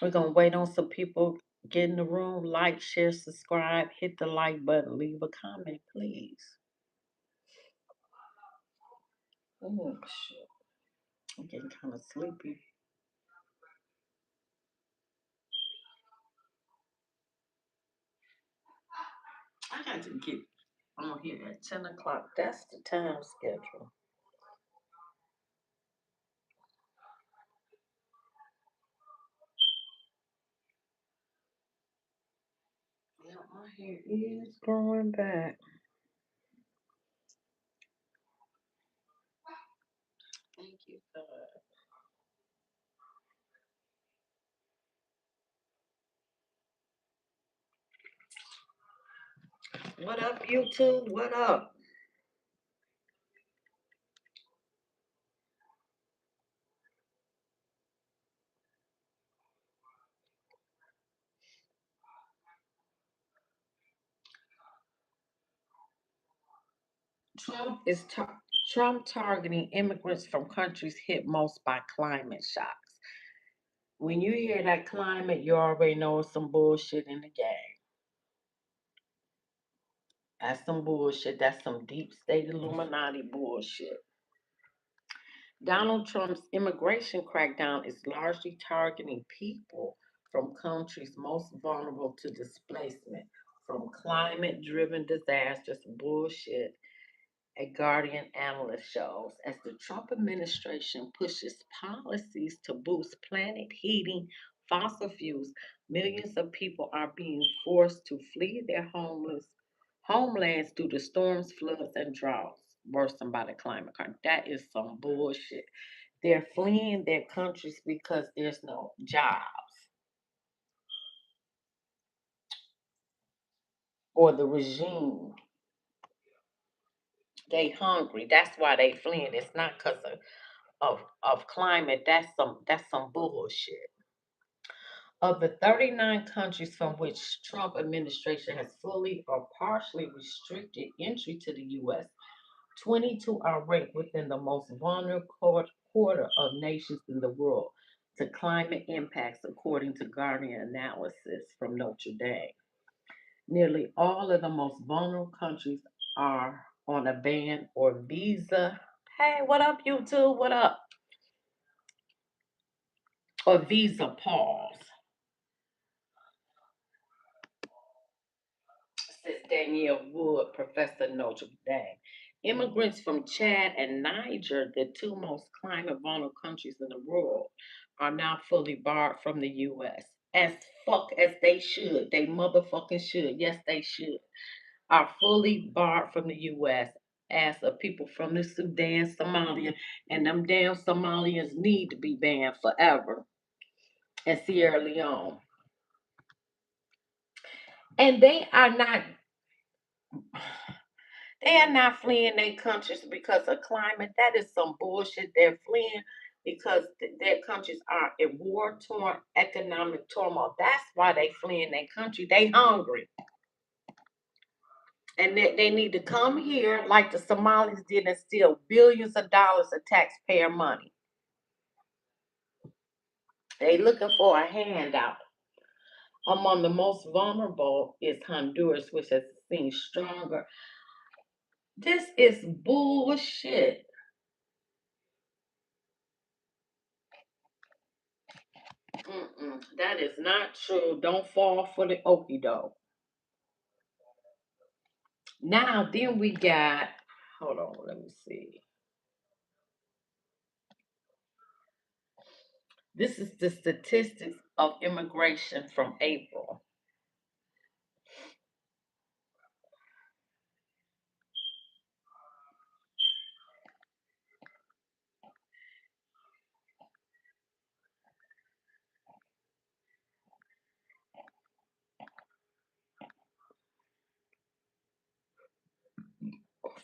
We're gonna wait on some people get in the room. Like, share, subscribe, hit the like button, leave a comment, please. Oh shit, I'm getting kind of sleepy. I got to get on here at 10 o'clock. That's the time schedule. Yeah, my hair is growing back. Thank you, God. What up, YouTube? What up? Trump is Trump targeting immigrants from countries hit most by climate shocks. When you hear that climate, you already know it's some bullshit in the game. That's some bullshit. That's some deep state Illuminati bullshit. Donald Trump's immigration crackdown is largely targeting people from countries most vulnerable to displacement from climate driven disasters, bullshit, a Guardian analyst shows. As the Trump administration pushes policies to boost planet heating fossil fuels, millions of people are being forced to flee their homelands due to storms, floods, and droughts worsened by the climate crisis. That is some bullshit. They're fleeing their countries because there's no jobs or the regime. They hungry. That's why they fleeing. It's not because of climate. That's some bullshit. Of the 39 countries from which Trump administration has fully or partially restricted entry to the U.S., 22 are ranked within the most vulnerable quarter of nations in the world to climate impacts, according to Guardian analysis from Notre Dame. Nearly all of the most vulnerable countries are on a ban or visa. Hey, what up, YouTube? What up? Or visa pause, says Danielle Wood, professor at Notre Dame. Immigrants from Chad and Niger, the two most climate vulnerable countries in the world, are now fully barred from the U.S. As fuck as they should. They motherfucking should. Yes, they should. Are fully barred from the U.S. as the people from the Sudan, Somalia, and them damn Somalians need to be banned forever. And Sierra Leone. And they are not fleeing their countries because of climate. That is some bullshit. They're fleeing because their countries are in war torn economic turmoil. That's why they fleeing their country. They hungry. And they need to come here like the Somalis did and steal billions of dollars of taxpayer money. They looking for a handout. Among the most vulnerable is Honduras, which has seen stronger. This is bullshit. Mm-mm, that is not true. Don't fall for the okie doke. Now, then we got, hold on, let me see. This is the statistics of immigration from April.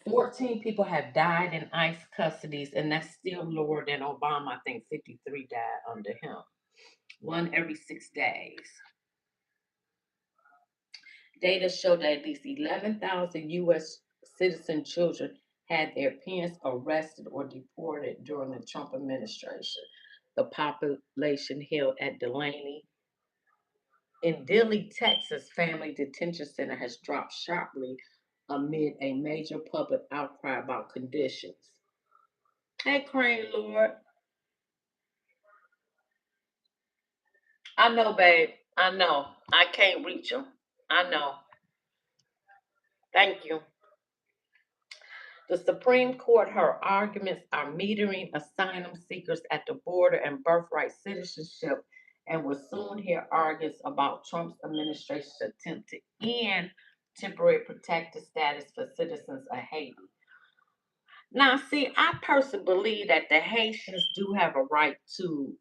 14 people have died in ICE custodies, and that's still lower than Obama. I think 53 died under him. One every 6 days. Data show that at least 11,000 U.S. citizen children had their parents arrested or deported during the Trump administration. The population held at Delaney In Dilley, Texas, family detention center has dropped sharply amid a major public outcry about conditions. Hey, Crane Lord. I know, babe. I know. I can't reach him. I know. Thank you. The Supreme Court heard arguments on metering asylum seekers at the border and birthright citizenship and will soon hear arguments about Trump's administration's attempt to end temporary protected status for citizens of Haiti. Now, see, I personally believe that the Haitians do have a right to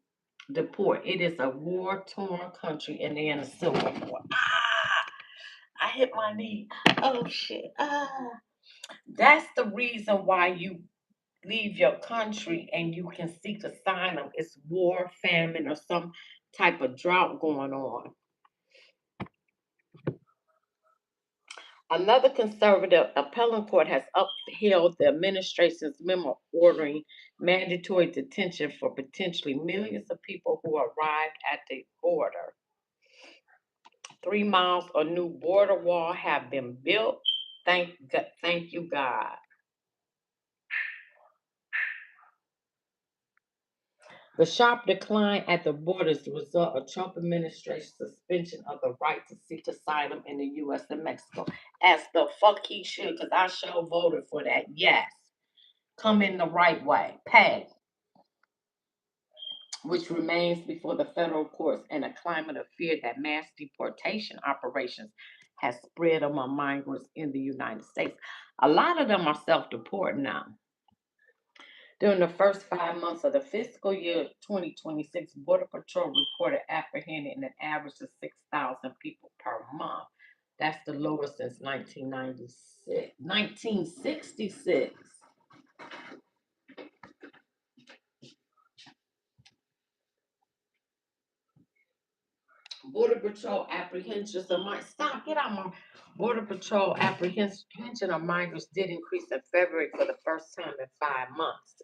deport. It is a war torn country and they're in a civil war. Ah, I hit my knee. Oh, shit. Ah. That's the reason why you leave your country and you can seek asylum. It's war, famine, or some type of drought going on. Another conservative appellate court has upheld the administration's memo ordering mandatory detention for potentially millions of people who arrived at the border. 3 miles of new border wall have been built. Thank you, God. The sharp decline at the border is the result of Trump administration's suspension of the right to seek asylum in the U.S. and Mexico. As the fuck he should, because I sure voted for that. Yes. Come in the right way. Pay. Which remains before the federal courts in a climate of fear that mass deportation operations has spread among migrants in the United States. A lot of them are self-deported now. During the first 5 months of the fiscal year 2026, Border Patrol reported apprehending an average of 6,000 people per month. That's the lowest since 1966. Border Patrol apprehensions of migrants. Stop, get out my Border Patrol apprehension of migrants did increase in February for the first time in 5 months.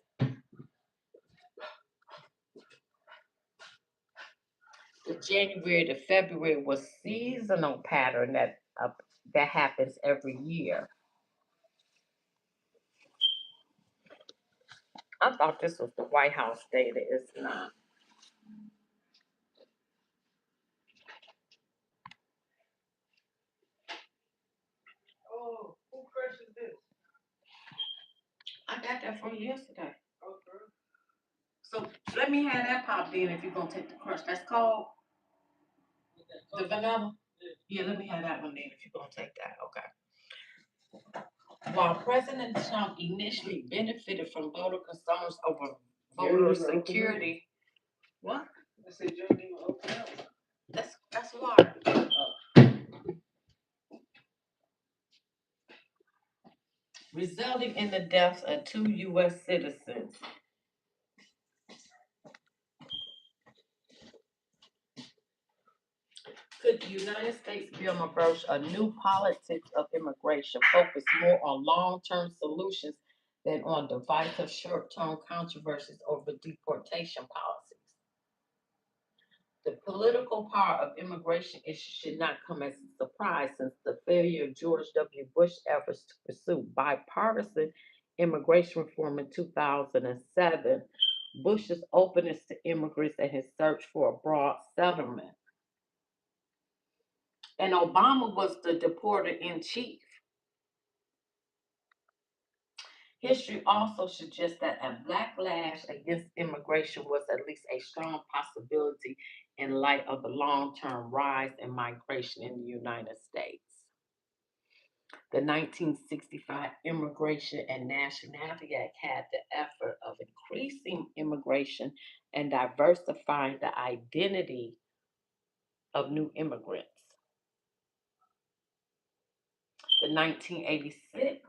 The January to February was seasonal pattern that happens every year. I thought this was the White House data. It's not. Oh, who crushes this? I got that from you yesterday. Okay. So let me have that popped in if you're gonna take the crush. That's called the vanilla. Yeah, let me have that one then if you're gonna take that. Okay. While President Trump initially benefited from voter concerns over voter security, what? I said you didn't even open up. That's water. Resulting in the deaths of two U.S. citizens. Could the United States film approach a new politics of immigration focus more on long-term solutions than on divisive short-term controversies over deportation policies? The political power of immigration issues should not come as a surprise since the failure of George W. Bush's efforts to pursue bipartisan immigration reform in 2007, Bush's openness to immigrants and his search for a broad settlement. And Obama was the deporter in chief. History also suggests that a backlash against immigration was at least a strong possibility in light of the long term rise in migration in the United States. The 1965 Immigration and Nationality Act had the effort of increasing immigration and diversifying the identity of new immigrants. The 1986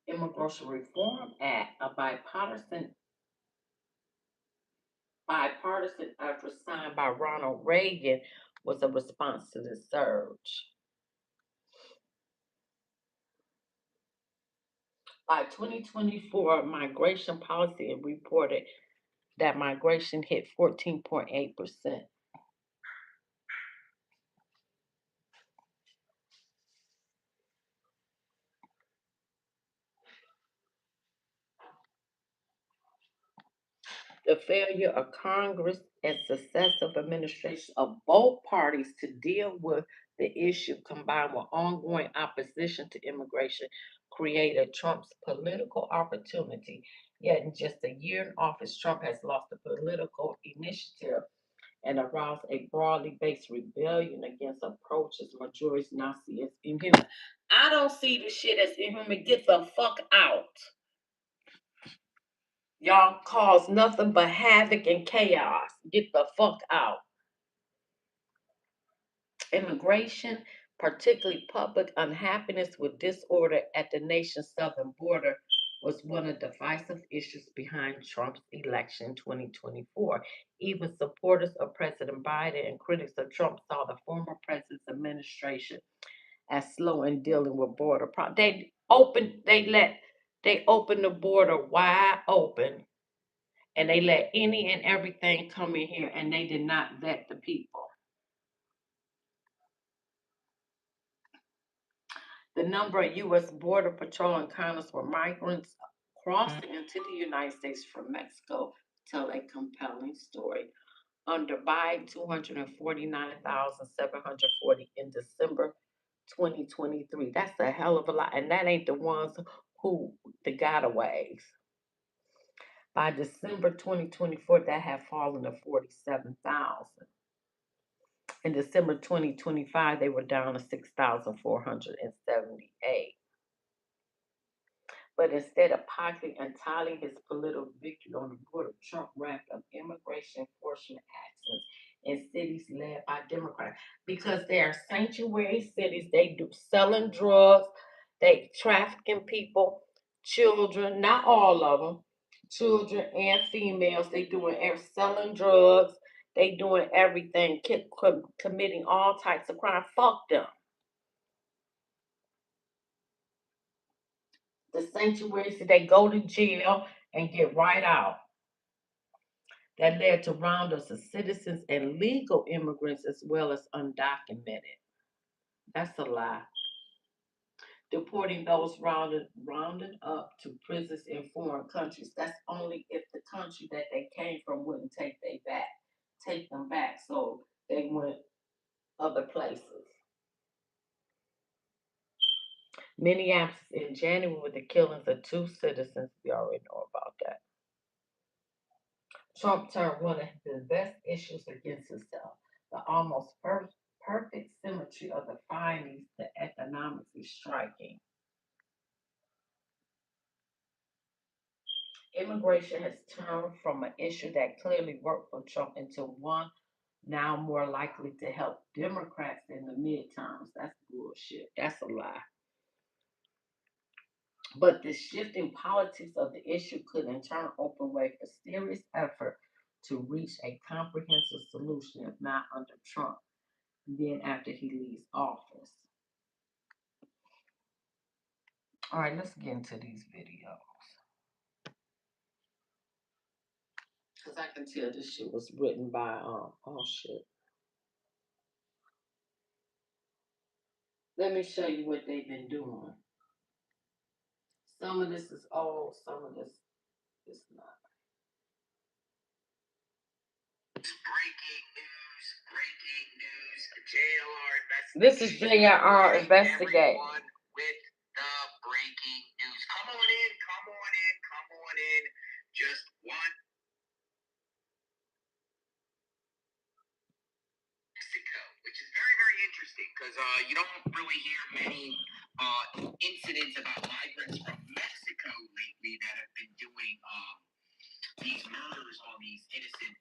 Immigration Reform Act, a bipartisan effort signed by Ronald Reagan, was a response to the surge. By 2024, migration policy reported that migration hit 14.8%. The failure of Congress and successive administrations of both parties to deal with the issue, combined with ongoing opposition to immigration, created Trump's political opportunity. Yet, in just a year in office, Trump has lost the political initiative and aroused a broadly based rebellion against approaches majorities now see as inhuman. I don't see this shit as inhuman. Get the fuck out. Y'all cause nothing but havoc and chaos. Get the fuck out. Immigration, particularly public unhappiness with disorder at the nation's southern border, was one of the divisive issues behind Trump's election in 2024. Even supporters of President Biden and critics of Trump saw the former president's administration as slow in dealing with border problems. They opened the border wide open, and they let any and everything come in here, and they did not vet the people. The number of U.S. Border Patrol encounters with migrants crossing into the United States from Mexico tell a compelling story. Under Biden, 249,740 in December 2023. That's a hell of a lot. And that ain't the ones who the gotaways. By December 2024, that had fallen to 47,000. In December 2025, they were down to 6,478. But instead of pocketing and tallying his political victory on the border, Trump ramped up immigration enforcement actions in cities led by Democrats because they are sanctuary cities. They do selling drugs, they trafficking people, children, not all of them, children and females. They doing selling drugs. They doing everything, committing all types of crime. Fuck them. The sanctuaries, they go to jail and get right out. That led to roundups of citizens and legal immigrants as well as undocumented. That's a lie. Deporting those rounded up to prisons in foreign countries. That's only if the country that they came from wouldn't take them back. So they went other places. Minneapolis in January with the killings of two citizens. We already know about that. Trump turned one of his best issues against himself. The almost perfect symmetry of the findings, the economics is striking. Immigration has turned from an issue that clearly worked for Trump into one now more likely to help Democrats in the midterms. That's bullshit. That's a lie. But the shifting politics of the issue could in turn open way for serious effort to reach a comprehensive solution, if not under Trump, then after he leaves office. All right, let's get into these videos. Because I can tell this shit was written by, oh shit. Let me show you what they've been doing. Some of this is old, some of this is not. Breaking news. This is JLR Investigate. With the breaking news. Come on in, come on in, come on in. Just one. Mexico, which is very, very interesting because you don't really hear many incidents about migrants from Mexico lately that have been doing these murders on these innocent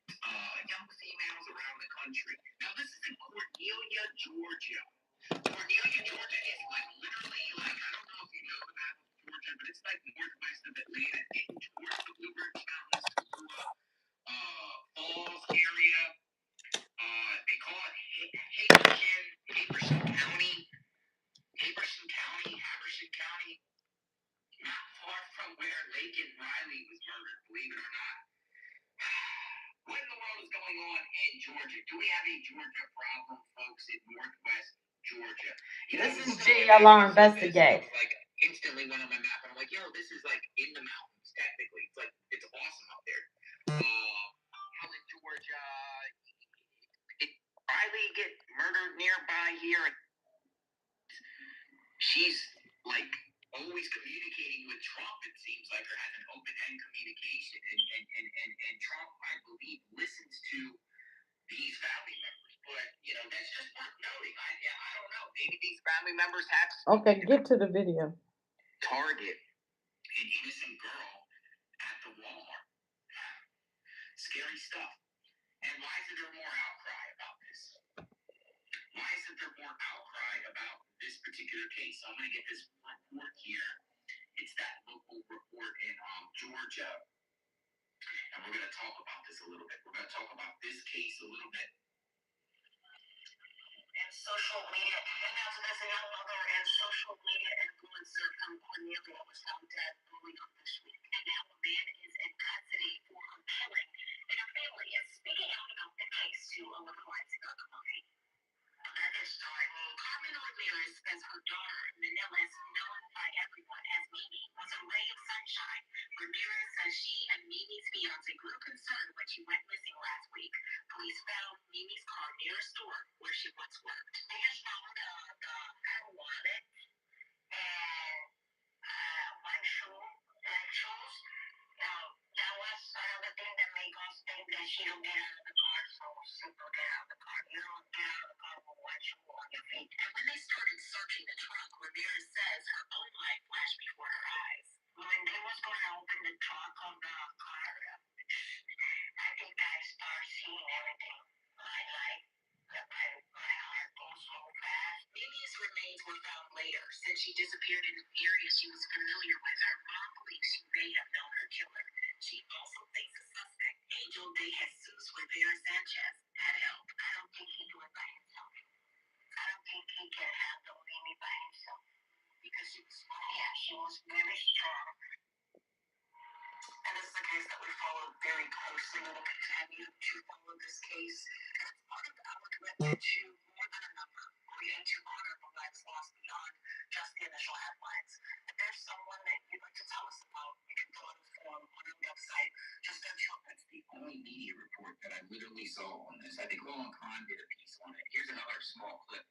young females around the country. Now, this is in Cornelia, Georgia. Cornelia, Georgia is like literally like, I don't know if you know the map of Georgia, but it's like northwest of Atlanta, getting towards the Blue Ridge Mountains, Tooele, Falls area. They call it Habersham County, not far from where Laken Riley was murdered, believe it or not. What in the world is going on in Georgia? Do we have a Georgia problem, folks, in northwest Georgia? This is JLR Investigate. Like instantly went on my map, and I'm like, yo, this is like in the mountains, technically. It's like, it's awesome up there. airport nearby here. She's like always communicating with Trump, it seems like, or has an open-end communication. And Trump, I believe, listens to these family members. But, you know, that's just worth noting. I don't know. Maybe these family members have... Okay, get to the video. Target an innocent girl at the Walmart. Scary stuff. And why isn't there more outcry about this? Why isn't there more outcry about this particular case? So I'm going to get this report here. It's that local report in Georgia. And we're going to talk about this a little bit. We're going to talk about this case a little bit. And social media. And now there's a young mother and social media influencer from Cornelia was found dead early on this week. And now a man is in custody for her killing. And her family is speaking out about the case to 11 Lights in Oklahoma. At this time, Carmen Ramirez says her daughter, Manila, is known by everyone as Mimi, was a ray of sunshine. Ramirez says she and Mimi's fiance grew concerned when she went missing last week. Police found Mimi's car near a store where she once worked. They just found her wallet and one shoe, black shoes. That was another thing that made us think that she don't get out of the car, so she don't get out of the car. You don't get out of the car with one shoe on your feet. And when they started searching the trunk, Ramirez says her own life flashed before her eyes. When they was going to open the trunk of the car, I think I started seeing everything. My heart goes so fast. Mimi's remains were found later. Since she disappeared in an area she was familiar with, her mom believes she may have known her killer. She also thinks the suspect, Angel De Jesus Rivera Sanchez, had help. I don't think he do it by himself. I don't think he can handle Mimi by himself. Because she was strong. Yeah, she was really strong. And this is a case that we followed very closely. We will continue to follow this case. And it's part of our commitment to more than a number. We aim to honor the lives lost beyond just the initial headlines. If there's someone that you'd like to tell us about, you can fill out a form on our website. Just enter. That's the only media report that I literally saw on this. I think Long Khan did a piece on it. Here's another small clip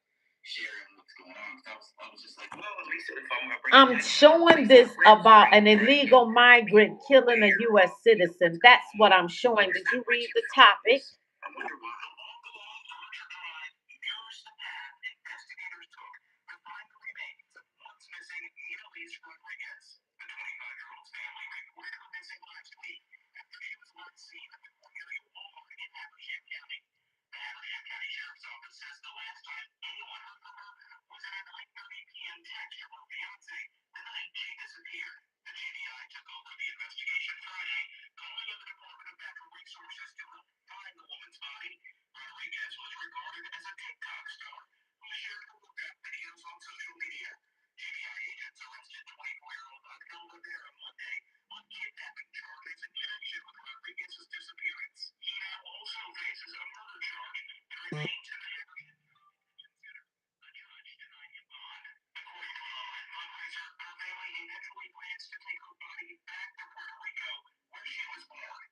sharing what's going on. I was just like, well, at least if I'm showing this about an illegal migrant killing a U.S. citizen. That's what I'm showing. Did you read the topic? I wonder why. Along the long Georgia drive mirrors the path investigators took to find the remains of once missing Annalise Rodriguez. The 25-year-old's family reported her missing last week after she was last seen at the Cornelia Walmart in Habersham County. The Habersham County Sheriff's Office says the last time anyone heard from her was at a 9:30 p.m. text from her fiance the night she disappeared. The GBI took over the investigation Friday, calling on the Department of Natural Resources to help find the woman's body. Rodriguez was regarded as a TikTok star who shared her workout videos on social media. GBI agents arrested 24-year-old Angel Rivera Monday on kidnapping charges in connection with Rodriguez's disappearance. He now also faces a murder charge and remains in the Habersham Detention Center. A judge denied him bond. According to a fundraiser, her family eventually plans to take her body back to Puerto Rico, where she was born.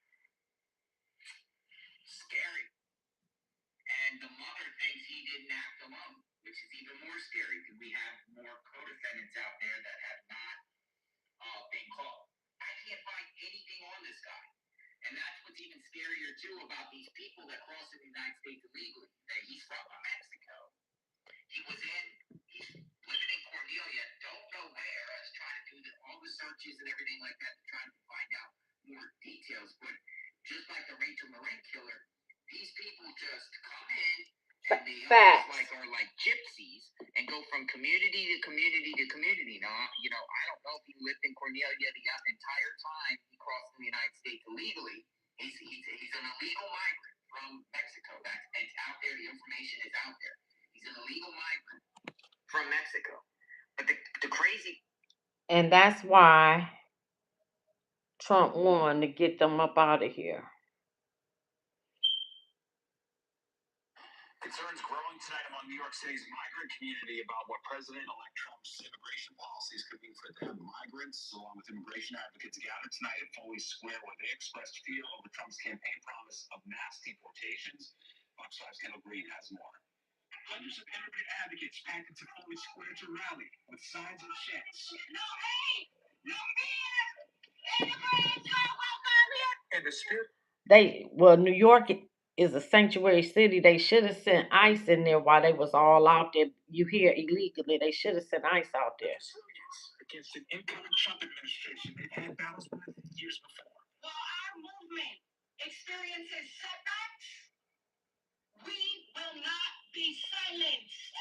Scary. And the mother thinks he didn't act alone, which is even more scary because we have more co-defendants out there that have not been caught. I can't find anything on this guy. And that's what's even scarier, too, about these people that cross in the United States illegally. That he's from Mexico. He's living in Cornelia, don't know where. I was trying to do all the searches and everything like that to try to find out more details. But just like the Rachel Marin killer, these people just come in and they are like gypsies and go from community to community to community. Now, I don't know if he lived in Cornelia the entire time he crossed in the United States illegally. He's an illegal migrant from Mexico. It's out there. The information is out there. He's an illegal migrant from Mexico. But the crazy... And that's why Trump won to get them up out of here. Concerns growing tonight among New York City's migrant community about what President-elect Trump's immigration policies could mean for them. Migrants, along with immigration advocates, gathered tonight at Foley Square, where they expressed fear over Trump's campaign promise of mass deportations. Fox 5's Kendall Green has more. Hundreds of immigrant advocates packed into Foley Square to rally with signs and chants. No hate! No fear! Immigrants are welcome here! And the spirit. New York is a sanctuary city. They should have sent ICE in there while they was all out there. You hear illegally. They should have sent ICE out there. Against an incoming Trump administration they've had battles with years before. While our movement experiences setbacks, we will not be silenced.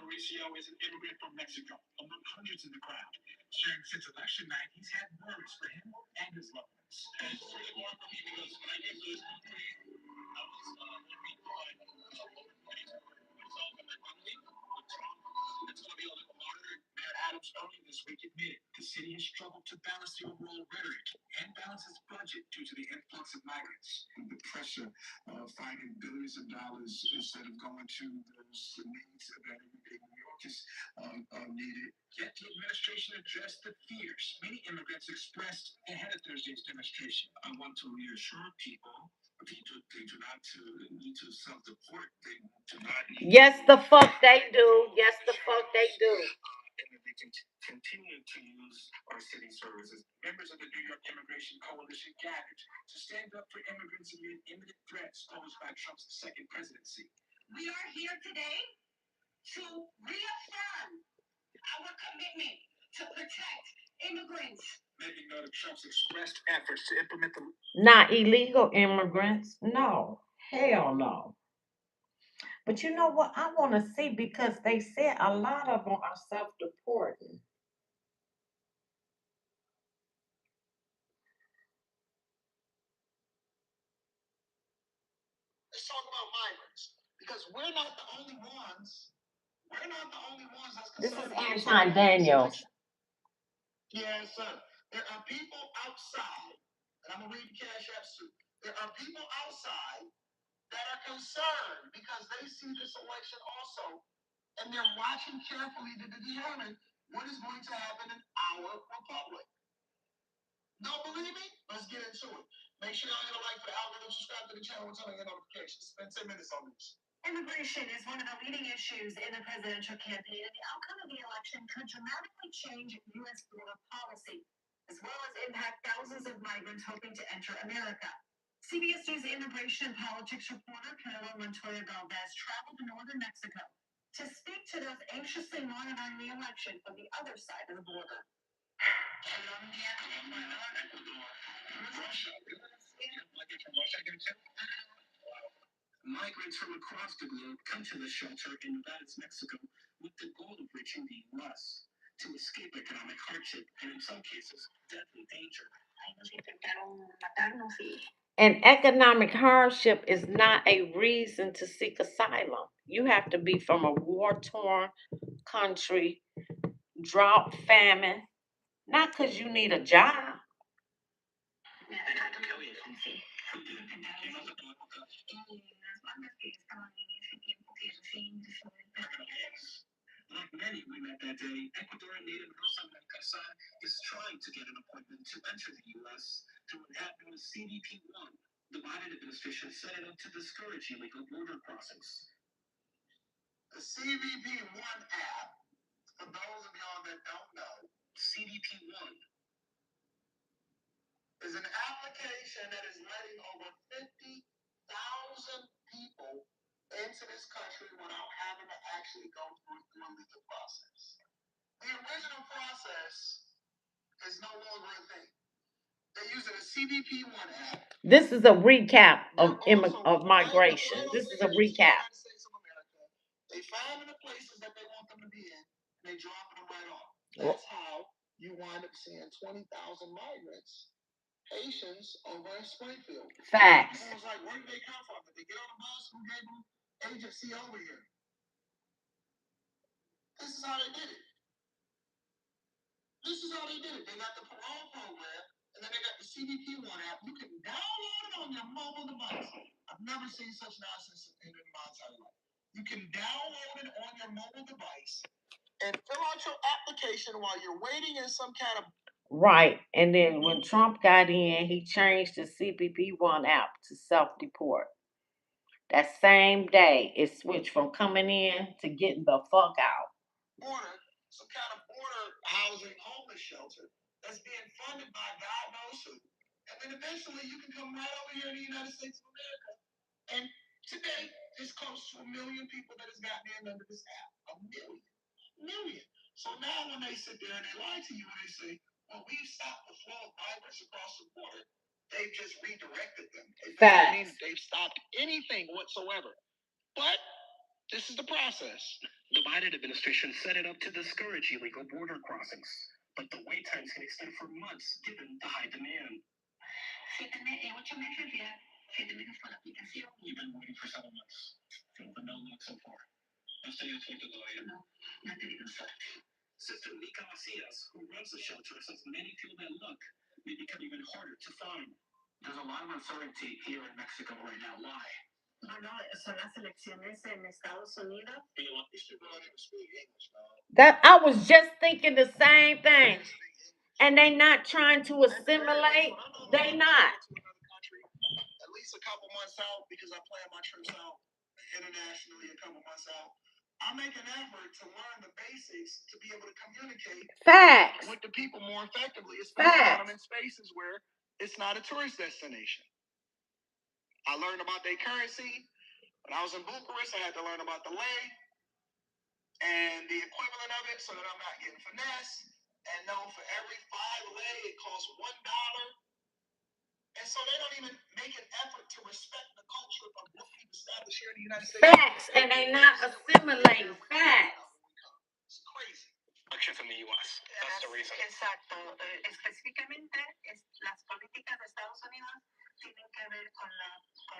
Mauricio is an immigrant from Mexico, among hundreds in the crowd. Sharing since election night, he's had words for him and his loved ones. And it's really hard for me because when I get to this country, I was looking for like myself and my family with Trump. It's going to be a little harder. Mayor Adams earlier this week admitted the city has struggled to balance the overall rhetoric and balance its budget due to the influx of migrants. The pressure of finding billions of dollars instead of going to those needs that everyday New Yorkers needed. Yet the administration addressed the fears many immigrants expressed ahead of Thursday's demonstration. I want to reassure people they do not need to self-deport. They do not need. Yes, the fuck they do. Yes, the fuck they do. And that they can continue to use our city services. Members of the New York Immigration Coalition gathered to stand up for immigrants amid imminent threats posed by Trump's second presidency. We are here today to reaffirm our commitment to protect immigrants. Making note of Trump's expressed efforts to implement the Not illegal immigrants. No. Hell no. But you know what? I want to see because they said a lot of them are self-deporting. Let's talk about migrants because we're not the only ones. We're not the only ones that's This is concerned. Anton Daniels. Yes, sir. There are people outside, and I'm gonna read the Cash App suit. There are people outside that are concerned because they see this election also, and they're watching carefully to determine what is going to happen in our republic. Don't believe me? Let's get into it. Make sure y'all hit a like for the algorithm, subscribe to the channel, and turn on your notifications. Spend 10 minutes on this. Immigration is one of the leading issues in the presidential campaign, and the outcome of the election could dramatically change U.S. border policy, as well as impact thousands of migrants hoping to enter America. CBS News immigration and politics reporter Carolyn Montoya Galvez traveled to northern Mexico to speak to those anxiously monitoring the election from the other side of the border. Colombia, Ecuador, Ecuador, Russia. Migrants from across the globe come to the shelter in Nevada's Mexico with the goal of reaching the U.S. to escape economic hardship and, in some cases, deadly danger. And economic hardship is not a reason to seek asylum. You have to be from a war-torn country, drought, famine, not because you need a job. Like many we met that day, Ecuadorian native Rosa Moncasa is trying to get an appointment to enter the U.S. through an app known as CBP-1. The Biden administration set it up to discourage illegal border crossings. The CBP-1 app, for those of y'all that don't know, CBP-1 is an application that is letting over 50,000 people into this country without having to actually go through a legal process. The original process is no longer a thing. They're using a CBP-1 app. This is a recap of migration. This is a recap. They find the places that they want them to be in, and they drop them right off. That's how you wind up seeing 20,000 migrants, Haitians, over in Springfield. Facts. I was like, where did they come from? Did they get on the bus? Who gave them agency over here? This is how they did it. This is how they did it. They got the parole program, and then they got the CBP-1 app. You can download it on your mobile device. I've never seen such nonsense in my entire life. You can download it on your mobile device and fill out your application while you're waiting in some kind of. Right. And then when Trump got in, he changed the CBP-1 app to self-deport. That same day, it switched from coming in to getting the fuck out. Border, some kind of border housing homeless shelter that's being funded by God knows who. And then eventually you can come right over here in the United States of America. And today, there's close to 1 million people that has gotten in under this app. 1 million. So now when they sit there and they lie to you and they say, well, we've stopped the flow of migrants across the border, they've just redirected them. It doesn't mean they've stopped anything whatsoever. But this is the process. The Biden administration set it up to discourage illegal border crossings, but the wait times can extend for months given the high demand. You've been waiting for 7 months. But no luck so far. No estoy enfrente todavía. No, no te digo suerte. Sister Mika Macias, who runs the shelter, says many feel that luck may become even harder to find. There's a lot of uncertainty here in Mexico right now. Why? No, no, son las elecciones en Estados Unidos. That I was just thinking the same thing. And they not trying to assimilate. They not. At least a couple months out, because I plan my trips out internationally a couple months out. I make an effort to learn the basics to be able to communicate Facts. with the people more effectively, especially when I'm in spaces where it's not a tourist destination. I learned about their currency. When I was in Bucharest, I had to learn about the lei and the equivalent of it so that I'm not getting finessed. And know for every 5 lei, it costs $1. And so they don't even make an effort to respect the culture of what we've established here in the United States. Facts, and they not assimilating. Facts. It's crazy. Action from the U.S. That's the reason. Exacto. Específicamente, las políticas de Estados Unidos tienen que ver con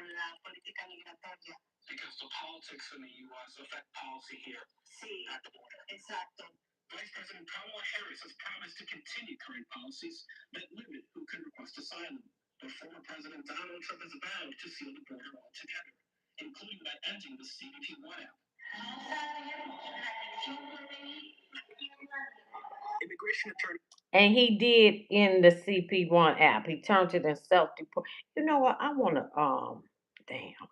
la política migratoria. Because the politics in the U.S. affect policy here. Sí, at the border. Exacto. Vice President Kamala Harris has promised to continue current policies that limit who can request asylum. But former President Donald Trump has vowed to seal the border altogether, including by ending the CBP-1 app. Immigration attorney. And he did in the CP1 app. He turned it in self-deport. You know what? I want to, damn.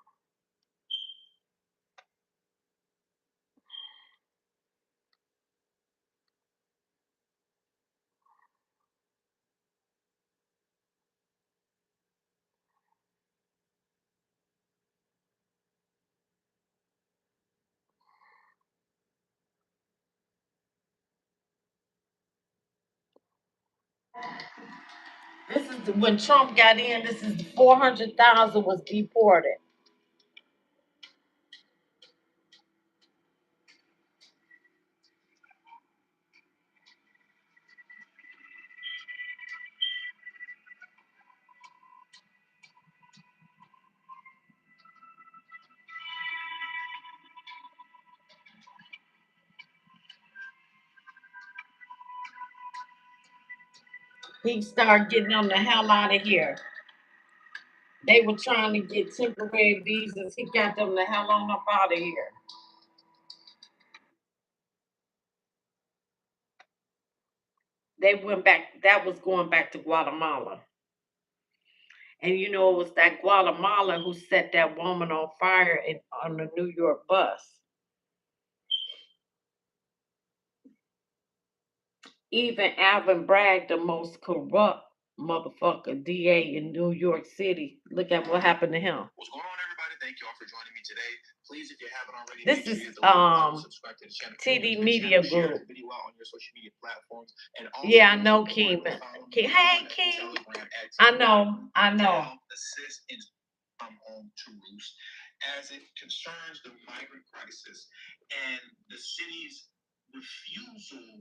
This is when Trump got in. This is 400,000 was deported. He started getting them the hell out of here. They were trying to get temporary visas. He got them the hell on up out of here. They went back. That was going back to Guatemala. And you know, it was that Guatemala who set that woman on fire on the New York bus. Even Alvin Bragg, the most corrupt motherfucker DA in New York City. Look at what happened to him. What's going on, everybody? Thank you all for joining me today. Please, if you haven't already, This is subscribe to the channel. TD Media Group. The video out on your social media platforms. And Yeah, I know, Keem. Hey, Keem. I know. Assist in come home to roost as it concerns the migrant crisis and the city's refusal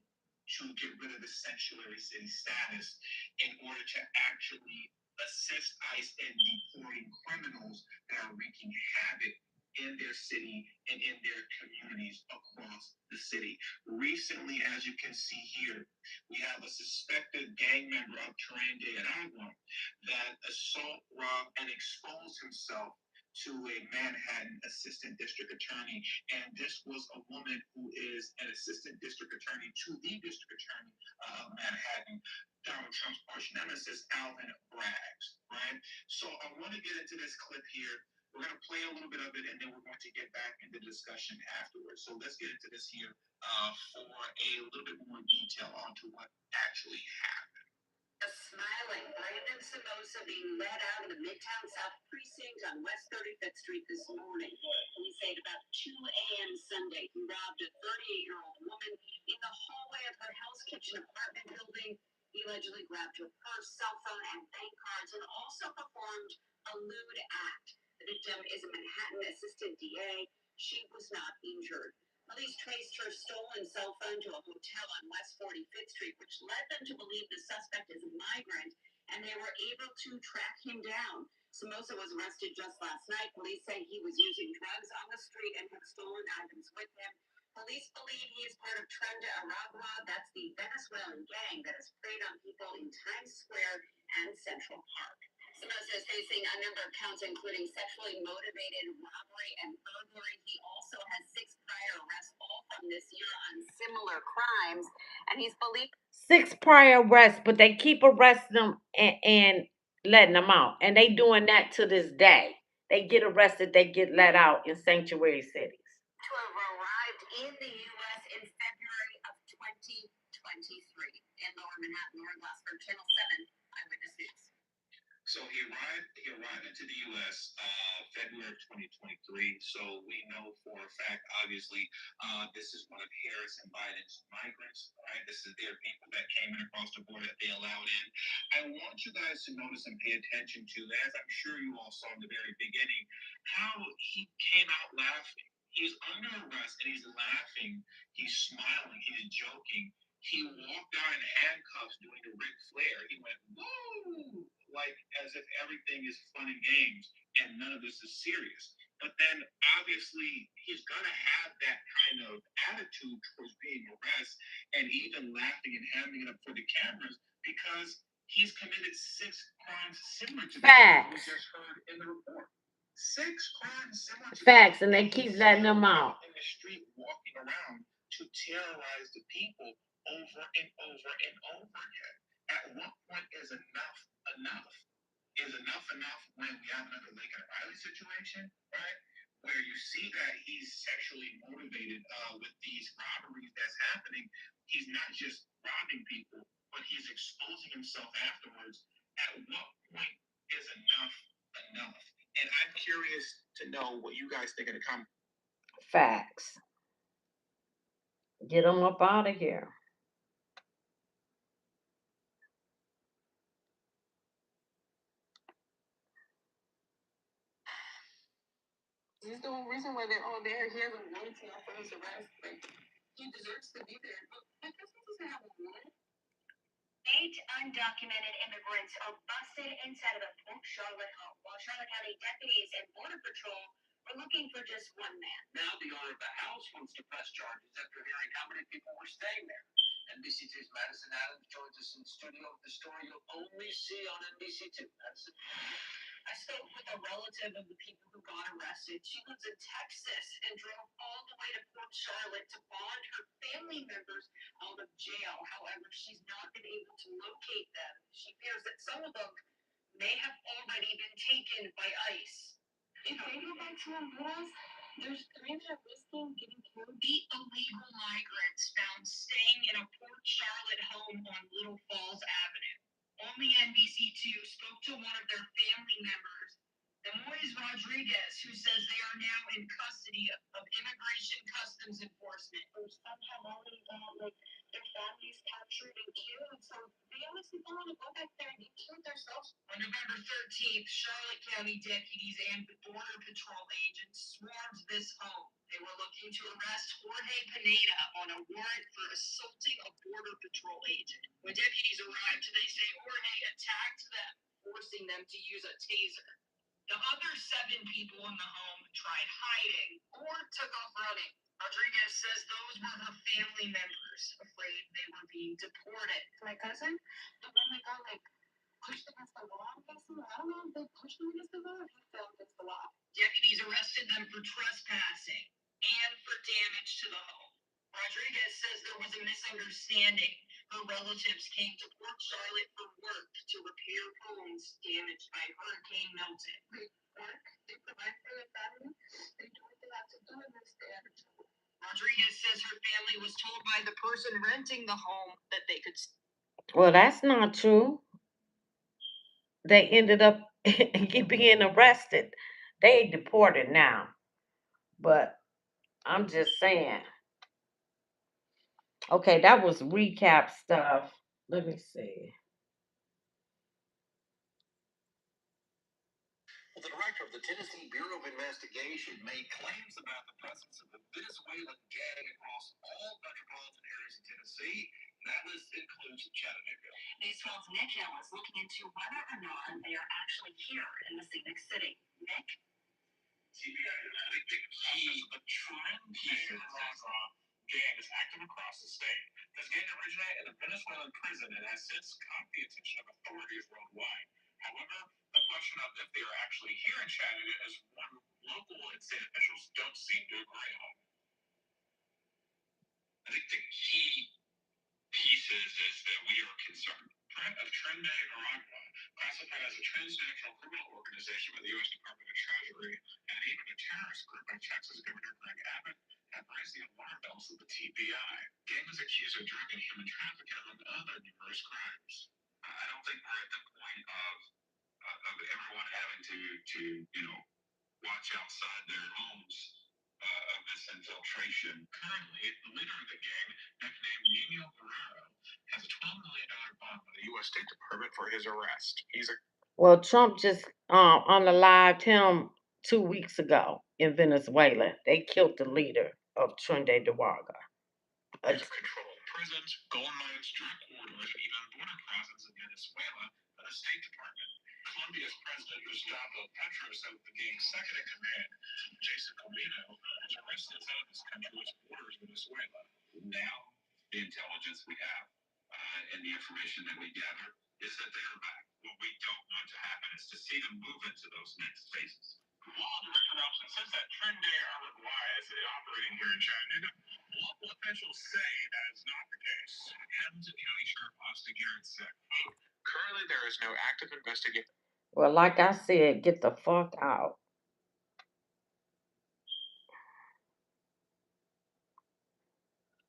to get rid of the sanctuary city status in order to actually assist ICE in deporting criminals that are wreaking havoc in their city and in their communities across the city. Recently, as you can see here, we have a suspected gang member of Tren de Aragua that assault, robbed, and exposed himself to a Manhattan assistant district attorney. And this was a woman who is an assistant district attorney to the district attorney of Manhattan, Donald Trump's arch nemesis, Alvin Bragg, right? So I want to get into this clip here We're going to play a little bit of it, and then we're going to get back into discussion afterwards. So let's get into this here for a little bit more detail onto what actually happened. A smiling Brandon Samosa being led out of the Midtown South precinct on West 35th Street this morning. Police say at about 2 a.m. Sunday, he robbed a 38-year-old woman in the hallway of her Hell's Kitchen apartment building. He allegedly grabbed her purse, cell phone, and bank cards, and also performed a lewd act. The victim is a Manhattan assistant DA. She was not injured. Police traced her stolen cell phone to a hotel on West 45th Street, which led them to believe the suspect is a migrant, and they were able to track him down. Samosa was arrested just last night. Police say he was using drugs on the street and had stolen items with him. Police believe he is part of Trenda Aragua. That's the Venezuelan gang that has preyed on people in Times Square and Central Park. Samosa is facing a number of counts, including sexually motivated robbery and burglary. He also has 6 prior arrests, all from this year on similar crimes, and he's believed 6 prior arrests, but they keep arresting them and letting them out, and they doing that to this day. They get arrested, they get let out in sanctuary cities. to have arrived in the U.S. in February of 2023 in Lower Manhattan, Lauren Glassberg, Channel 7 Eyewitness News. So he arrived into the U.S. February of 2023. So we know for a fact, obviously, this is one of Harris and Biden's migrants, right? This is their people that came in across the border that they allowed in. I want you guys to notice and pay attention to, as I'm sure you all saw in the very beginning, how he came out laughing. He's under arrest and he's laughing. He's smiling. He's joking. He walked out in handcuffs doing the Ric Flair. He went, whoa, like as if everything is fun and games and none of this is serious. But then obviously he's going to have that kind of attitude towards being arrested and even laughing and hamming it up for the cameras because he's committed 6 crimes similar to that we just heard in the report. 6 crimes similar to Facts, and they keep letting them out. In the street walking around to terrorize the people over and over and over again. At what point is enough enough? Is enough when we have another Lincoln Riley situation, right? Where you see that he's sexually motivated with these robberies that's happening. He's not just robbing people, but he's exposing himself afterwards. At what point is enough enough? And I'm curious to know what you guys think of the comment. Facts. Get them up out of here. This is the whole reason why they're all there. He has a warranty off of his arrest. Like, he deserves to be there. But that person doesn't have a warrant. 8 undocumented immigrants are busted inside of a Port Charlotte home, while Charlotte County deputies and Border Patrol were looking for just one man. Now the owner of the house wants to press charges after hearing how many people were staying there. NBC2's Madison Adams joins us in the studio with the story you'll only see on NBC2. Madison. I spoke with a relative of the people who got arrested. She lives in Texas and drove all the way to Port Charlotte to bond her family members out of jail. However, she's not been able to locate them. She fears that some of them may have already been taken by ICE. If they go back to Honduras, there's 3 that are risking getting killed. The illegal migrants found staying in a Port Charlotte home on Little Falls Avenue. Only NBC2 spoke to one of their family members, Demois Rodriguez, who says they are now in custody of Immigration Customs Enforcement. Some have already got their families captured and killed, so they honestly don't want to go back there and get killed themselves. On November 13th, Charlotte County deputies and Border Patrol agents swarmed this home. They were looking to arrest Jorge Pineda on a warrant for assaulting a Border Patrol agent. When deputies arrived, they say Jorge attacked them, forcing them to use a taser. The other 7 people in the home tried hiding or took off running. Rodriguez says those were her family members, afraid they were being deported. My cousin, the one that got pushed against the wall, I'm guessing. I don't know if they pushed him against the wall or he fell against the wall. Deputies arrested them for trespassing and for damage to the home. Rodriguez says there was a misunderstanding. Her relatives came to Port Charlotte for work to repair homes damaged by Hurricane Milton. Work? They provide for was told by the person renting the home that they could. Well, that's not true. They ended up being arrested. They deported now. But I'm just saying. Okay, that was recap stuff. Let me see. Well, the director of the Tennessee Bureau of Investigation made claims about the presence of the Venezuelan gang across all metropolitan areas in Tennessee. That list includes Chattanooga. News 12's Nick Hill is looking into whether or not they are actually here in the scenic city. Nick? TBI, I think the key, the trend pieces gang is active across the state. This gang originated in a Venezuelan prison and has since caught the attention of authorities worldwide. However, the question of if they are actually here in Chattanooga is one local and state officials don't seem to agree on. I think the key pieces is that we are concerned. Threat of Trinidad Nicaragua, classified as a transnational criminal organization by the U.S. Department of Treasury, and even a terrorist group by Texas Governor Greg Abbott, have raised the alarm bells of the TBI. Gang is accused of drug and human trafficking, among other numerous crimes. I don't think we're at the point of everyone having to watch outside their homes of this infiltration. Currently, the leader of the gang, nicknamed Nino Guerrero, has a $12 million bond with the U.S. State Department for his arrest. Well, Trump just unalived him 2 weeks ago in Venezuela. They killed the leader of Trinidad Tobago. Control prisons, gold mines, drug corridors, and even border crossings in Venezuela by the State Department. Colombia's President Gustavo Petro said the gang's second in command, Jason Comino, was arrested outside of his country which borders Venezuela. Now, the intelligence we have and the information that we gather is that they are back. What we don't want to happen is to see them move into those next phases. Law Director Robson says that Trinidad Uruguay is operating here in Chattanooga. Local officials say that is not the case. Hamilton County Sheriff Austin Garrett said, quote, currently there is no active investigation. Well, like I said, get the fuck out.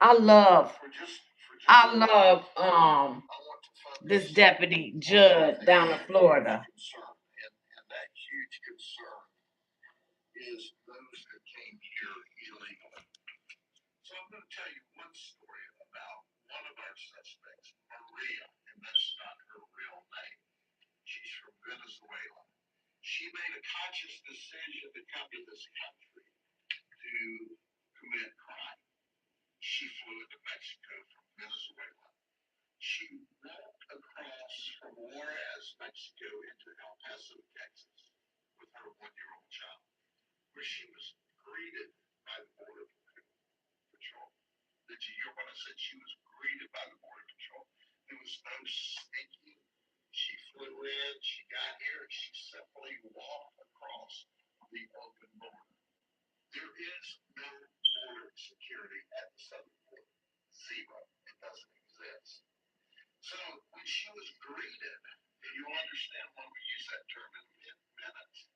I love this deputy judge down in Florida. And that huge concern is those that came here illegally. So I'm going to tell you one story about one of our suspects, Maria, and that's not her real name. She's from Venezuela. She made a conscious decision to come to this country to commit crime. She flew into Mexico from Venezuela. She walked across from Juarez, Mexico, into El Paso, Texas, with her one-year-old child, where she was greeted by the Border Patrol. Did you hear what I said? She was greeted by the Border Patrol. There was no sneaking. She flew in, she got here, and she simply walked across the open border. There is no border security at the southern border. Zero. It doesn't exist. So when she was greeted, and you understand when we use that term in minutes,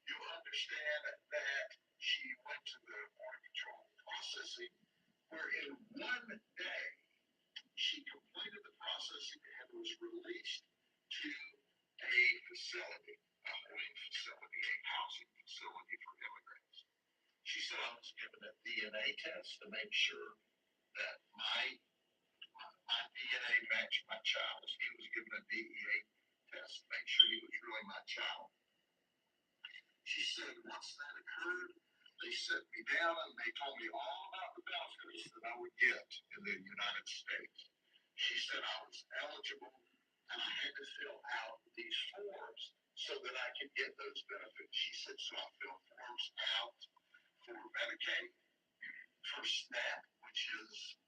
you understand that she went to the Border Patrol processing, where in one day she completed the processing and was released to a facility, a housing facility for immigrants. She said I was given a DNA test to make sure that my DNA matched my child's. He was given a DEA test to make sure he was really my child. She said once that occurred, they set me down and they told me all about the benefits that I would get in the United States. She said I was eligible and I had to fill out these forms so that I could get those benefits. She said, so I filled forms out for Medicaid, for SNAP, which is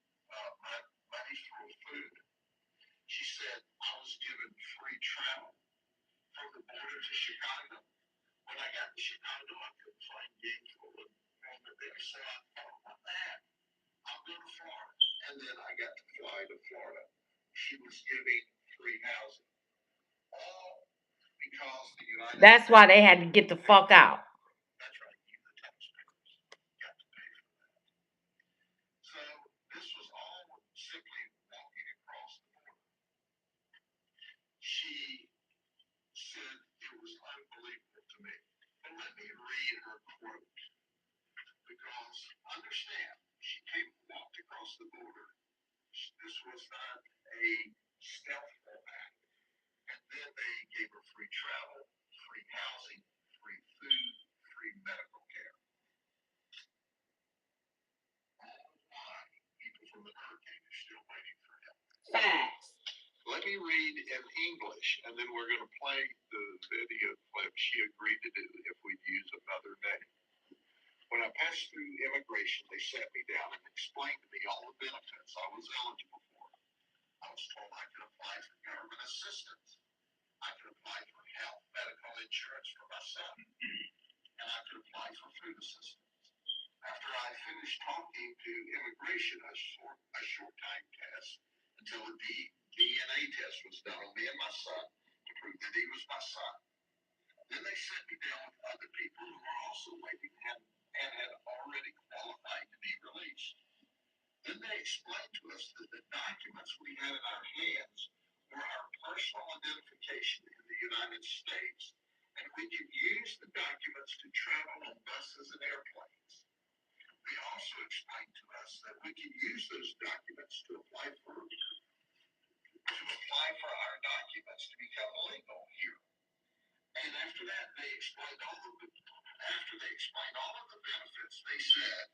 money for food. She said I was given free travel from the border to Chicago. When I got to Chicago, I couldn't find Gainesville and there, so I thought, what the heck? I'll go to Florida. And then I got to fly to Florida. She was giving free housing. All because the United That's why they had to get the fuck out. That's right. You, the taxpayers, got to pay for that. So read her quote because understand, she walked across the border. This was not a stealth act. And then they gave her free travel, free housing, free food, free medical care. All why people from the hurricane are still waiting for help. Facts. Let me read in English, and then we're going to play the video clip she agreed to do if we'd use another name. When I passed through immigration, they sat me down and explained to me all the benefits I was eligible for. I was told I could apply for government assistance. I could apply for health, medical insurance for my son, and I could apply for food assistance. After I finished talking to immigration, a short time test until a DNA test was done on me and my son to prove that he was my son. Then they sent me down with other people who were also waiting and had already qualified to be released. Then they explained to us that the documents we had in our hands were our personal identification in the United States, and we could use the documents to travel on buses and airplanes. They also explained to us that we could use those documents to apply for our documents to become legal here. And after that, they explained all of the benefits. They said,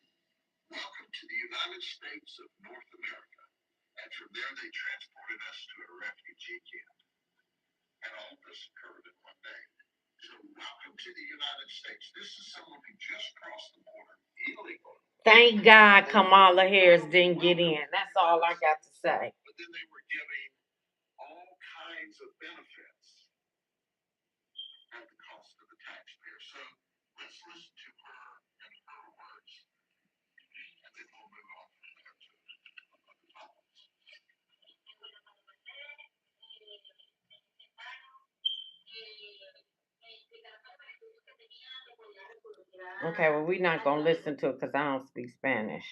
"Welcome to the United States of North America." And from there, they transported us to a refugee camp. And all of this occurred in one day. So, welcome to the United States. This is someone who just crossed the border illegally. Thank God Kamala Harris didn't get in. That's all I got to say. But then they were giving all kinds of benefits at the cost of the taxpayer. So let's listen to her in her words, and then we'll move on from there to other topics. Okay, well, we're not going to listen to it because I don't speak Spanish.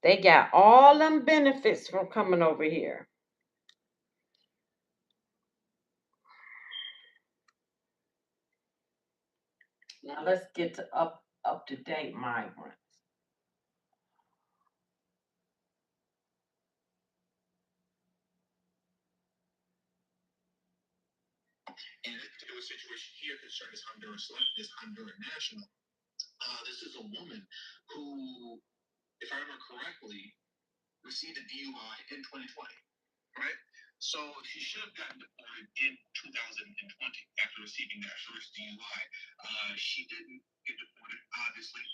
They got all them benefits from coming over here. Now let's get to up to date migrants. In this particular situation here, concerned is Honduran national. This is a woman who, if I remember correctly, received a DUI in 2020, right? So she should have gotten deported in 2020 after receiving that first DUI. She didn't get deported, obviously.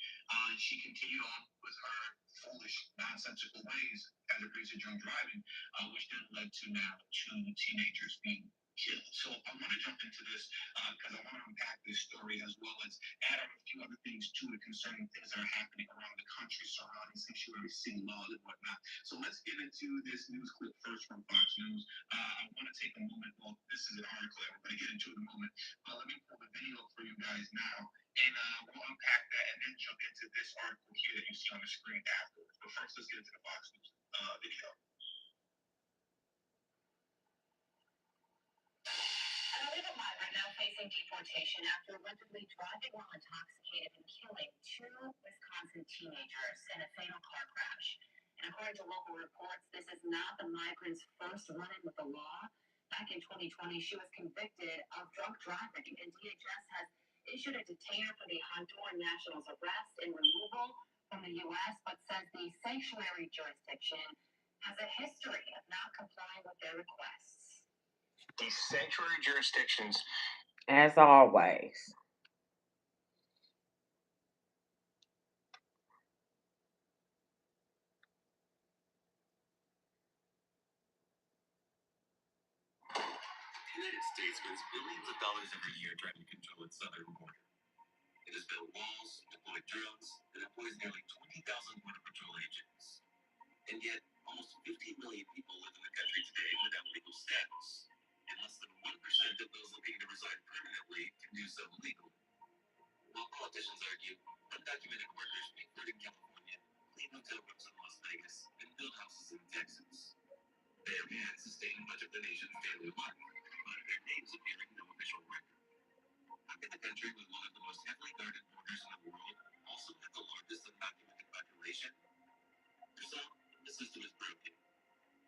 She continued on with her foolish, nonsensical ways as it relates to drunk driving, which then led to now two teenagers being killed. So I want to jump into this because I want to unpack this story as well as add on a few other things to it concerning things that are happening around the country surrounding sanctuary city laws and whatnot. So let's get into this news clip first from Fox News. I want to take a moment. Well, this is an article that we're going to get into in a moment. Let me pull the video for you guys now, and we'll unpack that and then jump into this article here that you see on the screen afterwards. But first, let's get into the Fox News video. An illegal migrant now facing deportation after allegedly driving while intoxicated and killing two Wisconsin teenagers in a fatal car crash. And according to local reports, this is not the migrant's first run-in with the law. Back in 2020, she was convicted of drunk driving, and DHS has issued a detainer for the Honduran national's arrest and removal from the U.S., but says the sanctuary jurisdiction has a history of not complying with their requests. These sanctuary jurisdictions, as always. The United States spends billions of dollars every year trying to control its southern border. It has built walls, deployed drones, and employs nearly 20,000 Border Patrol agents. And yet, almost 15 million people live in the country today without legal status. And less than 1% of those looking to reside permanently can do so legally. While politicians argue, undocumented workers make food in California, clean hotel rooms in Las Vegas, and build houses in Texas. They are being sustained by much of the nation's daily life, but their names appear in no official record. How can a country with one of the most heavily guarded borders in the world also have the largest undocumented population? For some, the system is broken.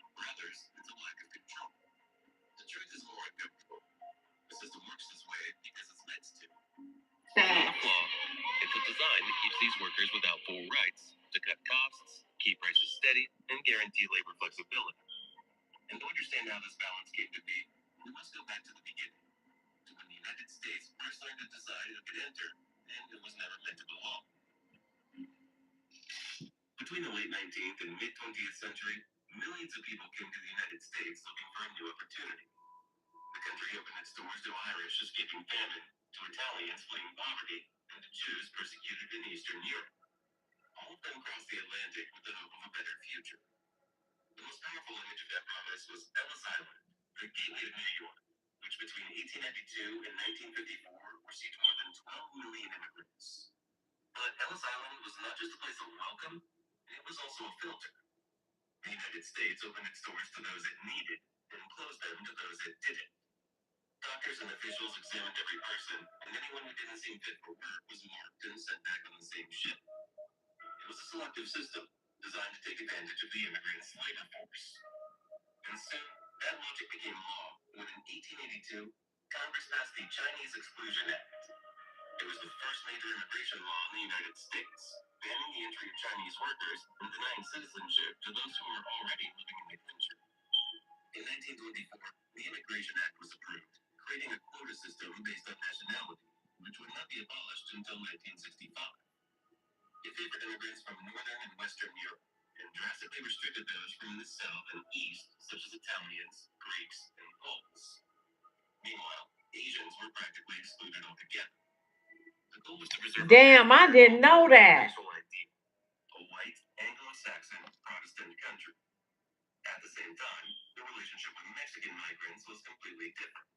For others, it's a lack of control. The truth is more uncomfortable. The system works this way because it's meant to. Not a flaw. It's a design that keeps these workers without full rights to cut costs, keep prices steady, and guarantee labor flexibility. And to understand how this balance came to be, we must go back to the beginning, to when the United States first learned to decide who could enter, and who was never meant to belong. Between the late 19th and mid-20th century, millions of people came to the United States looking for a new opportunity. The country opened its doors to Irish escaping famine, to Italians fleeing poverty, and to Jews persecuted in Eastern Europe. All of them crossed the Atlantic with the hope of a better future. The most powerful image of that promise was Ellis Island, the gateway to New York, which between 1892 and 1954 received more than 12 million immigrants. But Ellis Island was not just a place of welcome, it was also a filter. The United States opened its doors to those it needed and closed them to those it didn't. Doctors and officials examined every person, and anyone who didn't seem fit for work was marked and sent back on the same ship. It was a selective system designed to take advantage of the immigrants' labor force. And soon, that logic became law when in 1882, Congress passed the Chinese Exclusion Act. It was the first major immigration law in the United States, banning the entry of Chinese workers and denying citizenship to those who were already living in the country. In 1924, the Immigration Act was approved, creating a quota system based on nationality, which would not be abolished until 1965. It favored immigrants from Northern and Western Europe, and drastically restricted those from the South and East, such as Italians, Greeks, and Poles. Meanwhile, Asians were practically excluded altogether. The goal was to preserve Damn, I didn't know that. racial ideal, a white, Anglo-Saxon, Protestant country. At the same time, the relationship with Mexican migrants was completely different.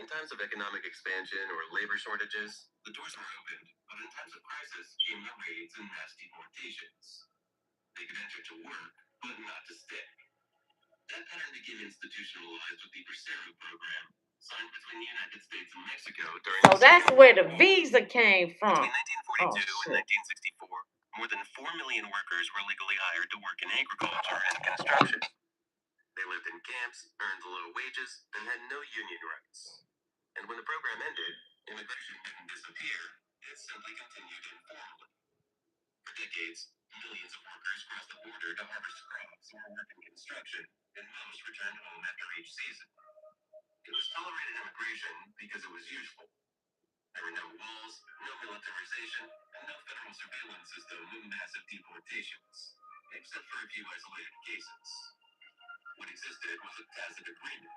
In times of economic expansion or labor shortages, the doors were opened, but in times of crisis came the raids and mass deportations. They could enter to work, but not to stay. That pattern became institutionalized with the Bracero program, signed between the United States and Mexico during So that's where the visa came from. Between 1942 and 1964, more than 4 million workers were legally hired to work in agriculture and construction. They lived in camps, earned low wages, and had no union rights. And when the program ended, immigration didn't disappear, it simply continued informally. For decades, millions of workers crossed the border to harvest crops or work in construction, and most returned home after each season. It was tolerated immigration because it was useful. There were no walls, no militarization, and no federal surveillance system with massive deportations, except for a few isolated cases. What existed was a tacit agreement.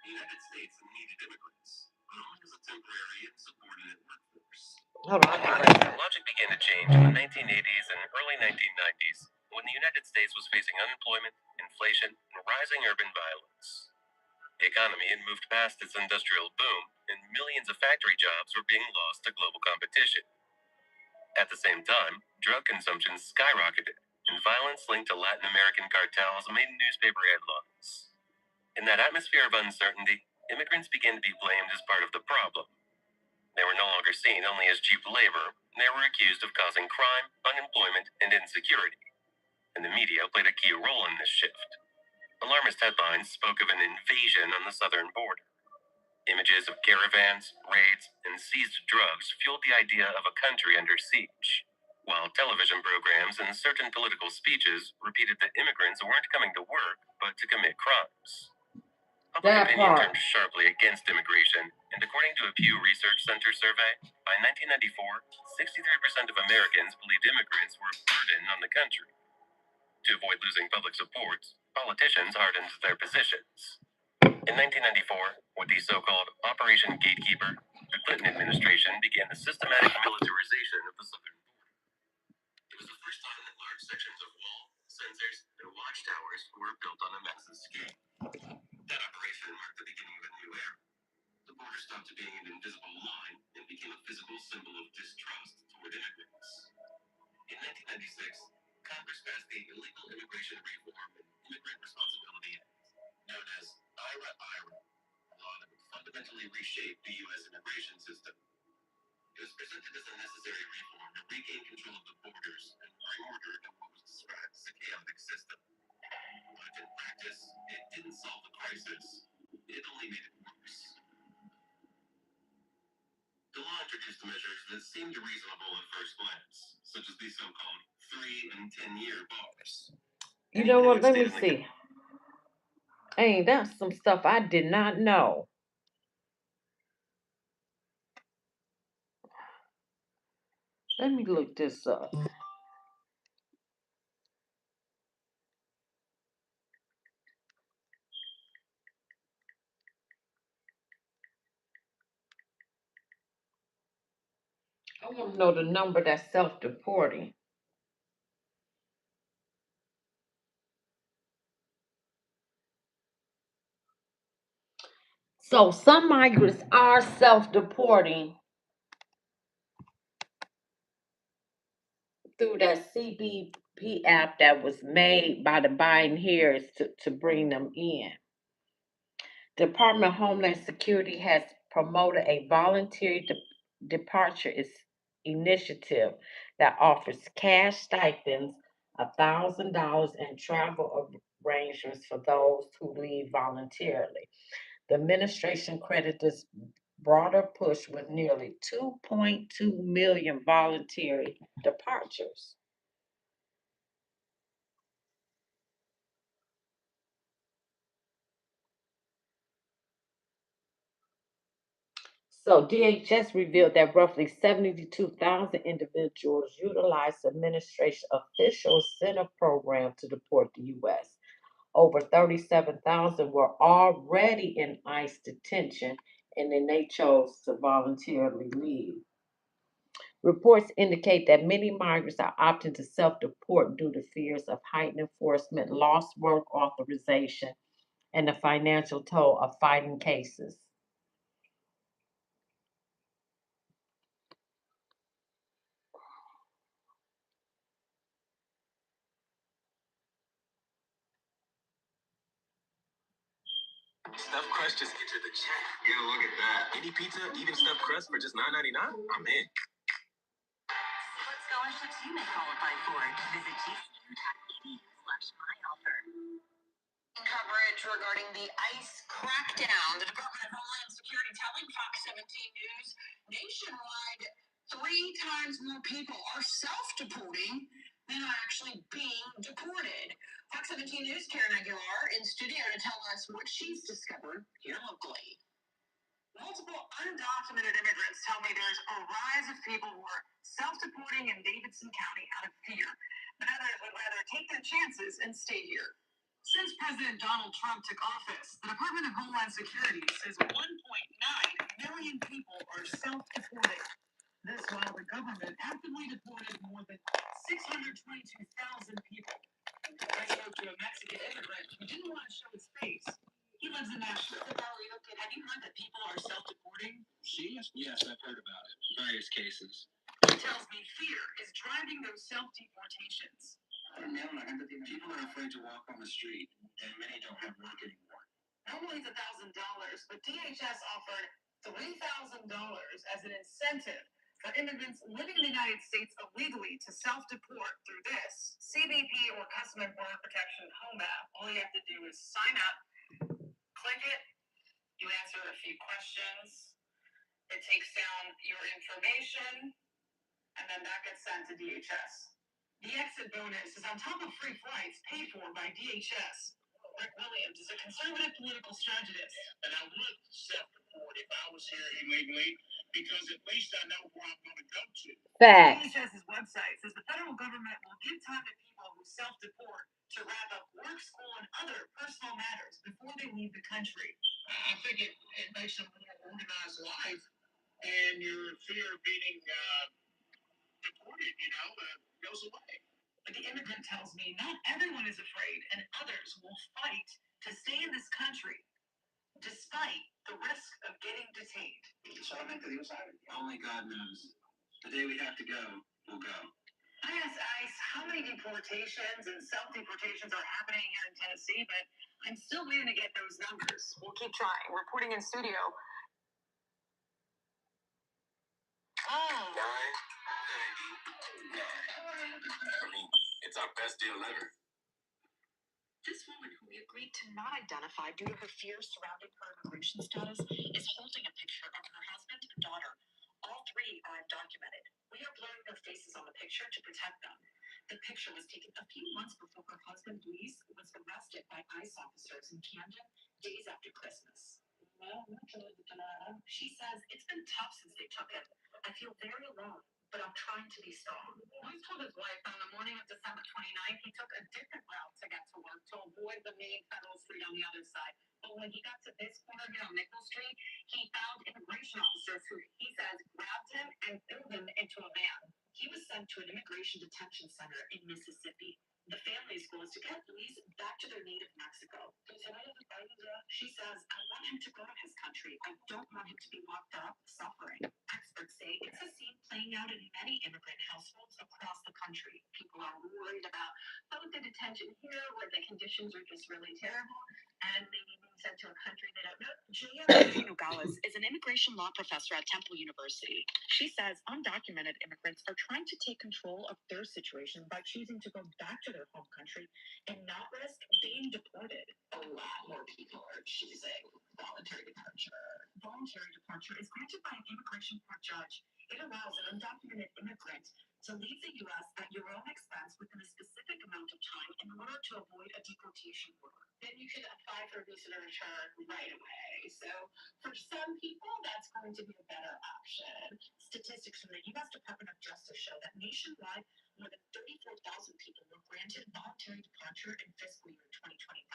The United States needed immigrants, but only as a temporary and subordinate workforce. Hold on. Logic began to change in the 1980s and early 1990s when the United States was facing unemployment, inflation, and rising urban violence. The economy had moved past its industrial boom, and millions of factory jobs were being lost to global competition. At the same time, drug consumption skyrocketed, and violence linked to Latin American cartels made newspaper headlines. In that atmosphere of uncertainty, immigrants began to be blamed as part of the problem. They were no longer seen only as cheap labor, they were accused of causing crime, unemployment, and insecurity. And the media played a key role in this shift. Alarmist headlines spoke of an invasion on the southern border. Images of caravans, raids, and seized drugs fueled the idea of a country under siege, while television programs and certain political speeches repeated that immigrants weren't coming to work, but to commit crimes. Public opinion turned sharply against immigration, and according to a Pew Research Center survey, by 1994, 63% of Americans believed immigrants were a burden on the country. To avoid losing public support, politicians hardened their positions. In 1994, with the so-called Operation Gatekeeper, the Clinton administration began the systematic militarization of the southern border. It was the first time that large sections of wall, sensors, and watchtowers were built on a massive scale. That operation marked the beginning of a new era. The border stopped being an invisible line and became a physical symbol of distrust toward immigrants. In 1996, Congress passed the Illegal Immigration Reform and Immigrant Responsibility Act, known as that IRA, a law that would fundamentally reshape the U.S. immigration system. It was presented as a necessary reform to regain control of the borders and bring order to what was described as a chaotic system. But in practice, it didn't solve the crisis. It only made it worse. The law introduced measures that seemed reasonable at first glance, such as the so-called 3- and 10-year bars. You know what? Let me see. Hey, that's some stuff I did not know. Let me look this up. I want to know the number that's self-deporting. So some migrants are self-deporting through that CBP app that was made by the Biden Harris to bring them in. Department of Homeland Security has promoted a voluntary departure initiative that offers cash stipends, $1,000, and travel arrangements for those who leave voluntarily. The administration credited this broader push with nearly 2.2 million voluntary departures. So DHS revealed that roughly 72,000 individuals utilized the administration official center program to deport the U.S. Over 37,000 were already in ICE detention, and then they chose to voluntarily leave. Reports indicate that many migrants are opting to self deport due to fears of heightened enforcement, lost work authorization, and the financial toll of fighting cases. Stuffed crust just entered the chat. Yeah, look at that. Any pizza, even stuffed crust for just $9.99? I'm in. What scholarships you may qualify for. Visit gcu.edu/myoffer. Coverage regarding the ICE crackdown. The Department of Homeland Security telling Fox 17 News nationwide 3 times more people are self-deporting than are actually being deported. Fox 17 News' Karen Aguilar in studio to tell us what she's discovered here locally. Multiple undocumented immigrants tell me there's a rise of people who are self-deporting in Davidson County out of fear, but others would rather take their chances and stay here. Since President Donald Trump took office, the Department of Homeland Security says 1.9 million people are self-deporting. This while the government actively deported more than 622,000 people. I spoke to a Mexican immigrant who didn't want to show his face. He lives in Nashville. Have you heard that people are self-deporting? Yes, I've heard about it. Various cases. He tells me fear is driving those self-deportations. People are afraid to walk on the street, and many don't have work anymore. Normally it's $1,000, but DHS offered $3,000 as an incentive for immigrants living in the United States illegally to self-deport through this CBP or Custom and Border Protection home app. All you have to do is sign up, click it, you answer a few questions, it takes down your information, and then that gets sent to DHS. The exit bonus is on top of free flights paid for by DHS. Rick Williams is a conservative political strategist. And I would self-deport if I was here illegally, because at least I know where I'm going to go to. Facts. DHS's website says the federal government will give time to people who self-deport to wrap up work, school, and other personal matters before they leave the country. I think it makes a more organized life, and your fear of being deported, goes away. But the immigrant tells me not everyone is afraid, and others will fight to stay in this country, despite the risk of getting detained. Only God knows. The day we have to go, we'll go. I asked ICE how many deportations and self-deportations are happening here in Tennessee, but I'm still waiting to get those numbers. We'll keep trying. Reporting in studio. 9.99. I mean, it's our best deal ever. This woman, who we agreed to not identify due to her fears surrounding her immigration status, is holding a picture of her husband and daughter. All three are undocumented. We are blurring their faces on the picture to protect them. The picture was taken a few months before her husband, Luis, was arrested by ICE officers in Camden days after Christmas. She says, it's been tough since they took him. I feel very alone, but I'm trying to be strong. Luis told his wife on the morning of December 29th he took a different route to get to work to avoid the main federal street on the other side. But when he got to this corner here on Nickel Street, he found immigration officers who, he says, grabbed him and threw him into a van. He was sent to an immigration detention center in Mississippi. The family's goal is to get Luis back to their native Mexico. She says, I want him to go to his country. I don't want him to be locked up, suffering. Experts say it's a scene playing out in many immigrant households across the country. People are worried about both the detention here, where the conditions are just really terrible, and maybe being sent to a country they don't know. Julia Nogales is an immigration law professor at Temple University. She says undocumented immigrants are trying to take control of their situation by choosing to go back to their home country and not risk being deported. A lot more people are choosing voluntary departure. Voluntary departure is granted by an immigration court judge. It allows an undocumented immigrant to leave the U.S. at your own expense within a specific amount of time in order to avoid a deportation order. Then you can apply for a visa to return right away. So for some people, that's going to be a better option. Statistics from the U.S. Department of Justice show that nationwide, more than 34,000 people were granted voluntary departure in fiscal year 2025.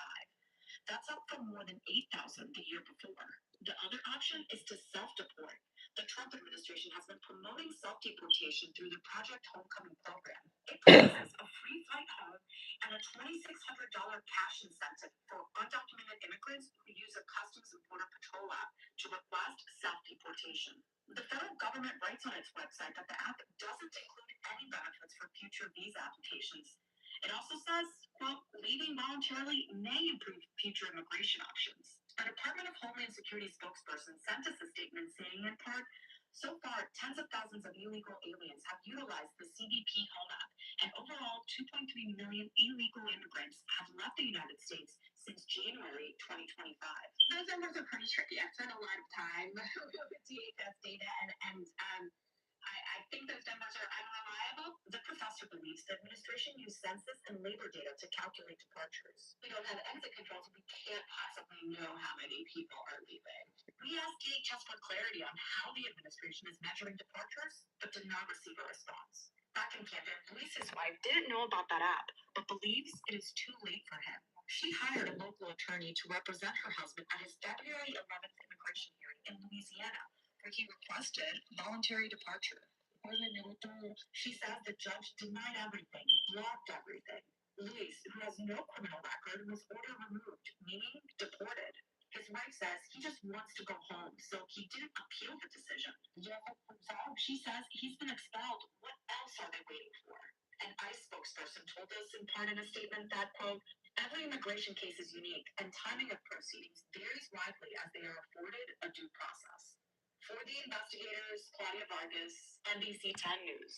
That's up from more than 8,000 the year before. The other option is to self-deport. The Trump administration has been promoting self-deportation through the Project Homecoming program. It promises a free flight home and a $2,600 cash incentive for undocumented immigrants who use a Customs and Border Patrol app to request self-deportation. The federal government writes on its website that the app doesn't include any benefits for future visa applications. It also says, quote, leaving voluntarily may improve future immigration options. A Department of Homeland Security spokesperson sent us a statement saying, in part, so far, tens of thousands of illegal aliens have utilized the CBP Home app, and overall, 2.3 million illegal immigrants have left the United States since January 2025. Those numbers are pretty tricky. I've spent a lot of time with DHS data, and I think those numbers are unreliable. The professor believes the administration used census and labor data to calculate departures. We don't have exit controls, so we can't possibly know how many people are leaving. We asked DHS for clarity on how the administration is measuring departures, but did not receive a response. Back in Camden, Luis's wife didn't know about that app, but believes it is too late for him. She hired a local attorney to represent her husband at his February 11th immigration hearing in Louisiana, where he requested voluntary departure. She says the judge denied everything, blocked everything. Luis, who has no criminal record, was ordered removed, meaning deported. His wife says he just wants to go home, so he didn't appeal the decision. She says he's been expelled. What else are they waiting for? An ICE spokesperson told us in part in a statement that, quote, every immigration case is unique, and timing of proceedings varies widely as they are afforded a due process. For the investigators, Claudia Vargas, NBC 10 News.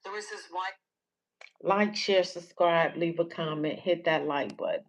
Lewis's wife. Like, share, subscribe, leave a comment, hit that like button.